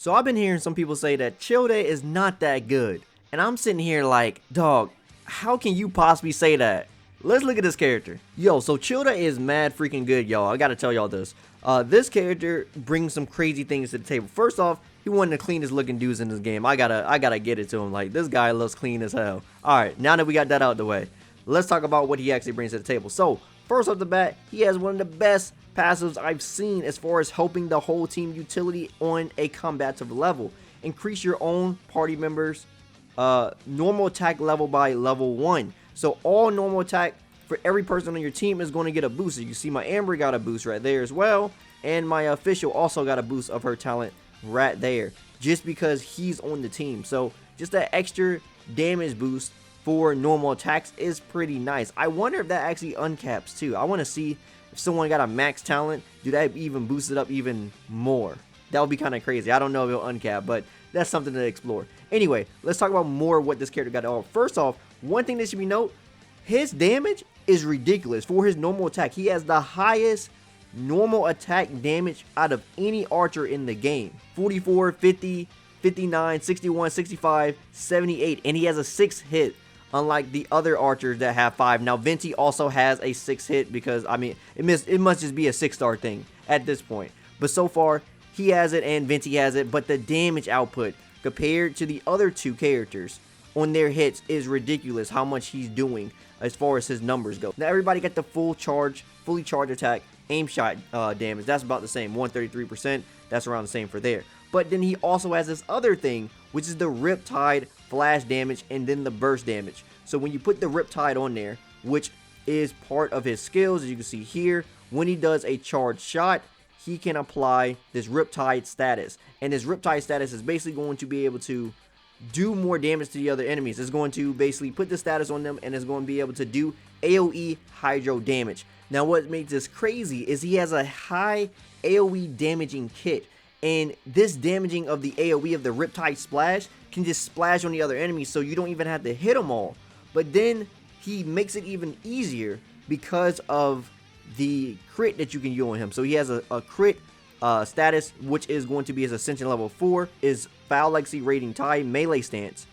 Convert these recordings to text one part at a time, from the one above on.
So I've been hearing some people say that Childe is not that good. And I'm sitting here like, dog, how can you possibly say that? Let's look at this character. Yo, so Childe is mad freaking good, y'all. I gotta tell y'all this. This character brings some crazy things to the table. First off, he one of the cleanest looking dudes in this game. I gotta get it to him. Like, this guy looks clean as hell. Alright, now that we got that out of the way, let's talk about what he actually brings to the table. So, first off the bat, he has one of the best passives I've seen as far as helping the whole team utility on a combative level. Increase your own party members' normal attack level by level 1. So all normal attack for every person on your team is going to get a boost. So you can see my Amber got a boost right there as well. And my official also got a boost of her talent right there, just because he's on the team. So just that extra damage boost for normal attacks is pretty nice. I wonder if that actually uncaps too. I want to see if someone got a max talent, do that even boost it up even more? That would be kind of crazy. I don't know if it'll uncap, but that's something to explore. Anyway, let's talk about more of what this character got to offer. First off, one thing that should be noted, his damage is ridiculous for his normal attack. He has the highest normal attack damage out of any archer in the game. 44, 50, 59, 61, 65, 78, and he has a 6 hit. Unlike the other archers that have 5. Now, Venti also has a 6 hit because, I mean, it must just be a 6-star thing at this point. But so far, he has it and Venti has it. But the damage output compared to the other two characters on their hits is ridiculous how much he's doing as far as his numbers go. Now, everybody got the fully charged attack, aim shot damage. That's about the same, 133%. That's around the same for there. But then he also has this other thing, which is the Riptide flash damage and then the burst damage. So when you put the Riptide on there, which is part of his skills, as you can see here, when he does a charged shot, he can apply this Riptide status. And this Riptide status is basically going to be able to do more damage to the other enemies. It's going to basically put the status on them and it's going to be able to do AoE hydro damage. Now what makes this crazy is he has a high AoE damaging kit. And this damaging of the AoE of the Riptide Splash can just splash on the other enemies, so you don't even have to hit them all. But then he makes it even easier because of the crit that you can use on him. So he has a crit status, which is going to be his Ascension level 4, is Foul Legacy Rating Tie Melee Stance.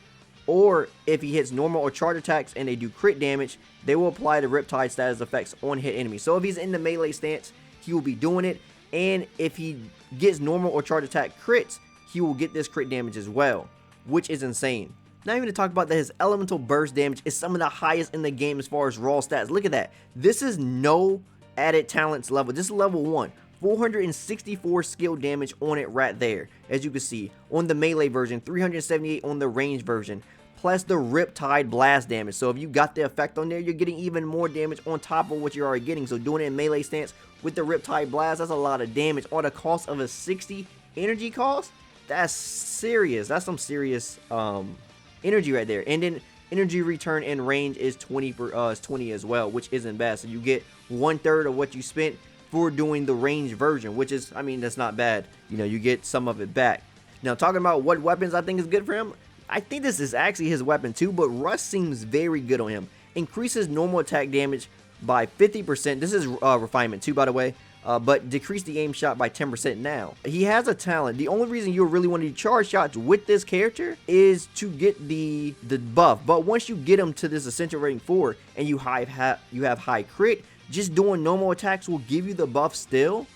Or if he hits normal or charge attacks and they do crit damage, they will apply the Riptide status effects on hit enemies. So if he's in the melee stance, he will be doing it. And if he gets normal or charge attack crits, he will get this crit damage as well, which is insane. Not even to talk about that his elemental burst damage is some of the highest in the game as far as raw stats. Look at that. This is no added talents level. This is level 1. 464 skill damage on it right there, as you can see. On the melee version, 378 on the range version, plus the Riptide blast damage. So if you got the effect on there, you're getting even more damage on top of what you're already getting. So doing it in melee stance with the Riptide blast, that's a lot of damage on the cost of a 60 energy cost. That's serious. That's some serious energy right there. And then energy return and range is 20 as well, which isn't bad. So you get 1/3 of what you spent for doing the range version, which is, I mean, that's not bad. You know, you get some of it back. Now, talking about what weapons I think is good for him, I think this is actually his weapon too, but Rust seems very good on him. Increases normal attack damage by 50%. This is refinement too, by the way. But decrease the aim shot by 10% now. He has a talent. The only reason you really want to charge shots with this character is to get the buff. But once you get him to this Essential Rating 4 and you have high crit, just doing normal attacks will give you the buff still.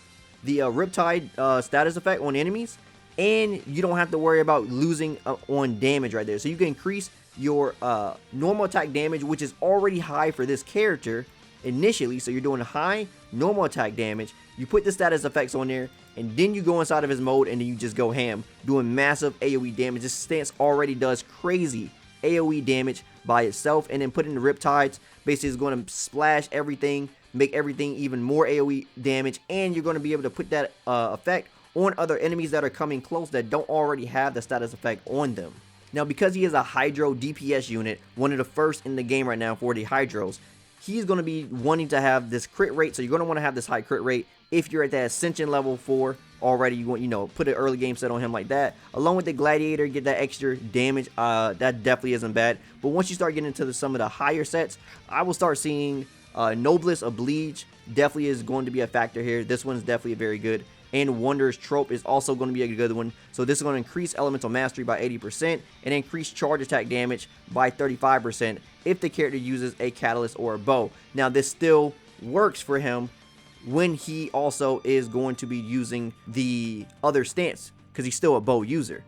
The Riptide status effect on enemies. And you don't have to worry about losing on damage right there. So you can increase your normal attack damage, which is already high for this character initially. So you're doing high normal attack damage. You put the status effects on there, and then you go inside of his mode, and then you just go ham, doing massive AoE damage. This stance already does crazy AoE damage by itself, and then putting the Riptides basically is going to splash everything, make everything even more AoE damage, and you're going to be able to put that effect on other enemies that are coming close that don't already have the status effect on them. Now, because he is a Hydro DPS unit, one of the first in the game right now for the Hydros, he's going to be wanting to have this crit rate. So you're going to want to have this high crit rate. If you're at that Ascension level 4 already, you want, you know, put an early game set on him like that. Along with the Gladiator, get that extra damage. That definitely isn't bad. But once you start getting into some of the higher sets, I will start seeing Noblesse Oblige definitely is going to be a factor here. This one's definitely very good. and Wonders trope is also going to be a good one. So this is going to increase elemental mastery by 80% and increase charge attack damage by 35% if the character uses a catalyst or a bow. Now this still works for him when he also is going to be using the other stance, because he's still a bow user.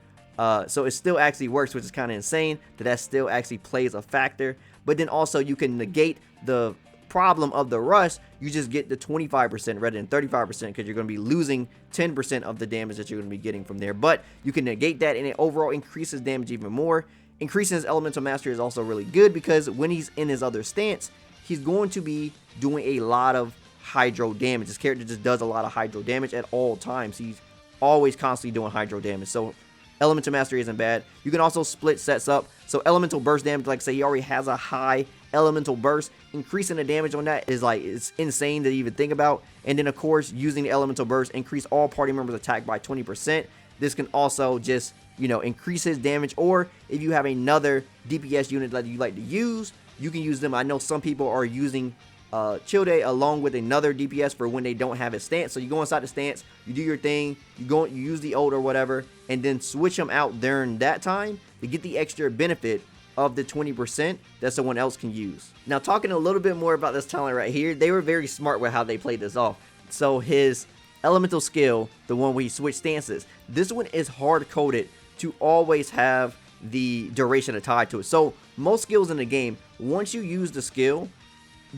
So it still actually works, which is kind of insane that still actually plays a factor. But then also you can negate the problem of the rush. You just get the 25% rather than 35%, because you're going to be losing 10% of the damage that you're going to be getting from there. But you can negate that, and it overall increases damage even more. Increasing his elemental mastery is also really good, because when he's in his other stance, he's going to be doing a lot of hydro damage. This character just does a lot of hydro damage at all times. He's always constantly doing hydro damage. So elemental mastery isn't bad. You can also split sets up. So elemental burst damage, like say he already has a high elemental burst, increasing the damage on that is like, it's insane to even think about. And then of course, using the elemental burst, increase all party members attack by 20%. This can also just, you know, increase his damage, or if you have another DPS unit that you like to use, you can use them. I know some people are using Childe along with another DPS for when they don't have his stance. So you go inside the stance, you do your thing, you use the ult or whatever, and then switch them out during that time to get the extra benefit of the 20% that someone else can use. Now talking a little bit more about this talent right here, they were very smart with how they played this off. So his elemental skill, the one where he switched stances, this one is hard coded to always have the duration tied to it. So most skills in the game, once you use the skill,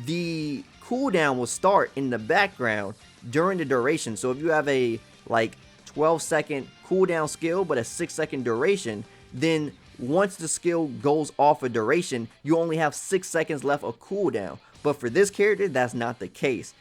the cooldown will start in the background during the duration. So if you have a like 12-second cooldown skill but a 6-second duration, then once the skill goes off a duration, you only have 6 seconds left of cooldown. But for this character, that's not the case.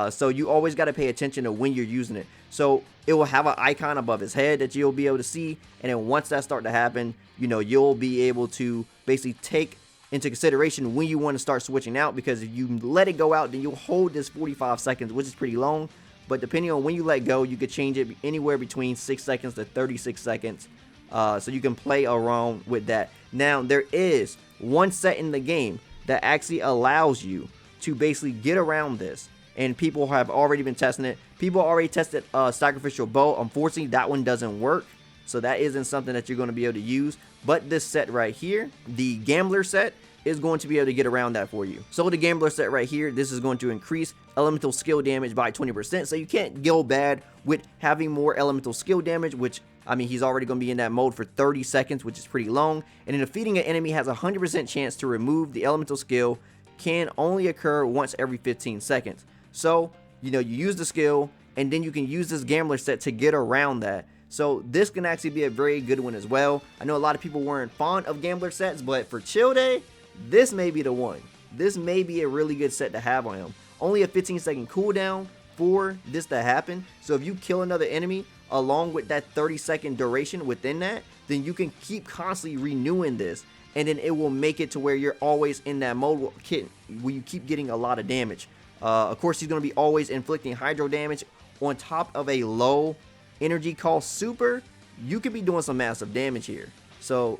So you always got to pay attention to when you're using it. So it will have an icon above his head that you'll be able to see, and then once that starts to happen, you know, you'll be able to basically take into consideration when you want to start switching out, because if you let it go out, then you'll hold this 45 seconds, which is pretty long. But depending on when you let go, you could change it anywhere between 6 seconds to 36 seconds. So you can play around with that. Now, there is one set in the game that actually allows you to basically get around this, and people have already been testing it. People already tested Sacrificial Bow. Unfortunately, that one doesn't work, so that isn't something that you're going to be able to use. But this set right here, the Gambler set, is going to be able to get around that for you. So the Gambler set right here, this is going to increase elemental skill damage by 20%. So you can't go bad with having more elemental skill damage, which, I mean, he's already going to be in that mode for 30 seconds, which is pretty long. And then defeating an enemy has a 100% chance to remove the elemental skill, can only occur once every 15 seconds. So, you know, you use the skill, and then you can use this Gambler set to get around that. So this can actually be a very good one as well. I know a lot of people weren't fond of Gambler sets, but for Childe, this may be the one. This may be a really good set to have on him. Only a 15-second cooldown for this to happen. So if you kill another enemy along with that 30-second duration within that, then you can keep constantly renewing this. And then it will make it to where you're always in that mode where you keep getting a lot of damage. Of course, he's going to be always inflicting hydro damage on top of a low energy cost super. You could be doing some massive damage here. So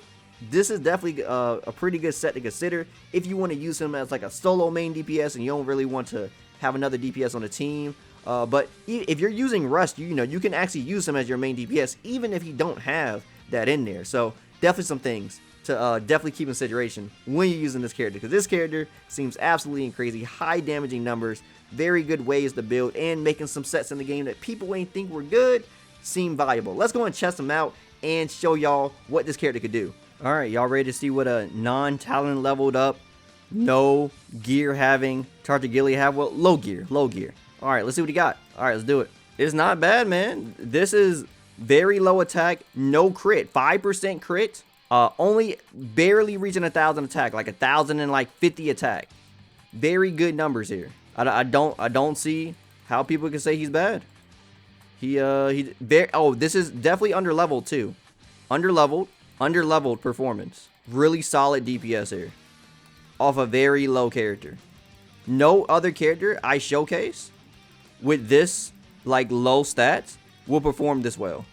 this is definitely a pretty good set to consider if you want to use him as like a solo main DPS and you don't really want to have another DPS on the team. But if you're using Rust, you know, you can actually use him as your main DPS even if you don't have that in there. So definitely some things to definitely keep in consideration when you're using this character, because this character seems absolutely crazy. High damaging numbers, very good ways to build, and making some sets in the game that people ain't think were good seem valuable. Let's go and test them out and show y'all what this character could do. Alright, y'all ready to see what a non-talent leveled up, no gear having Tartaglia have? Well, low gear. Alright, let's see what he got. Alright, let's do it. It's not bad, man. This is very low attack, no crit, 5% crit, only barely reaching 1,000 attack, like 1,050 attack. Very good numbers here. I don't see how people can say he's bad. This is definitely underleveled too. Underleveled performance. Really solid DPS here. Off a very low character. No other character I showcase with this like low stats will perform this well.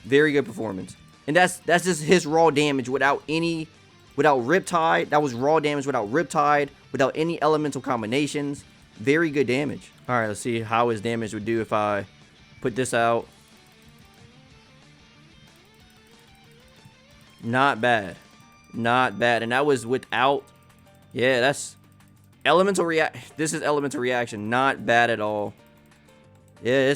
Very good performance. And that's just his raw damage without Riptide. That was raw damage without Riptide, without any elemental combinations. Very good damage. Alright, let's see how his damage would do if I Put this out. Not bad. Not bad. And that was without... Yeah, that's... Elemental react. This is elemental reaction. Not bad at all. Yeah,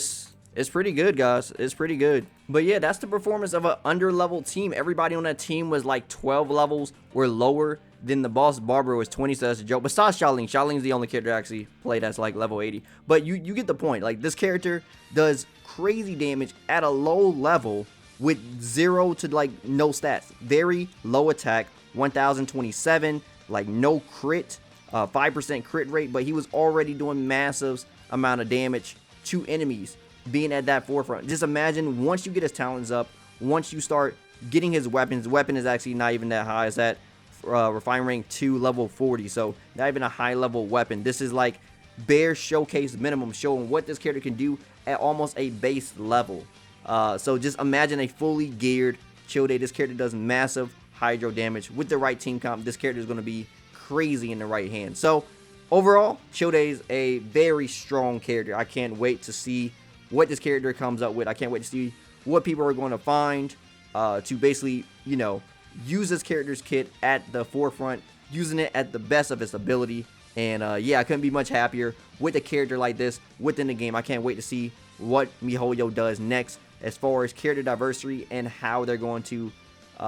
it's pretty good, guys. It's pretty good. But yeah, that's the performance of an under-level team. Everybody on that team was like 12 levels or lower than the boss. Barbara was 20, so that's a joke. Besides Xiaoling. Xiaoling's the only character I actually play that's like level 80. But you get the point. Like, this character does crazy damage at a low level with 0 to like no stats. Very low attack, 1027, like no crit, 5% crit rate, but he was already doing massive amount of damage to enemies being at that forefront. Just imagine once you get his talents up, once you start getting his weapons, weapon is actually not even that high. It's at refine rank 2 level 40, so not even a high level weapon. This is like bare showcase minimum, showing what this character can do at almost a base level. So just imagine a fully geared Childe. This character does massive hydro damage. With the right team comp, this character is going to be crazy in the right hand. So overall, Childe is a very strong character. I can't wait to see what this character comes up with. I can't wait to see what people are going to find to basically, you know, use this character's kit at the forefront, using it at the best of its ability. And yeah, I couldn't be much happier with a character like this within the game. I can't wait to see what Mihoyo does next as far as character diversity and how they're going to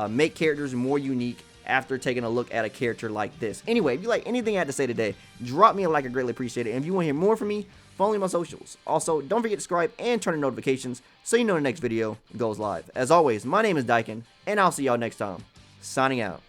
make characters more unique after taking a look at a character like this. Anyway, if you like anything I had to say today, drop me a like. I greatly appreciate it. And if you want to hear more from me, follow me on my socials. Also, don't forget to subscribe and turn on notifications so you know the next video goes live. As always, my name is Daikin, and I'll see y'all next time. Signing out.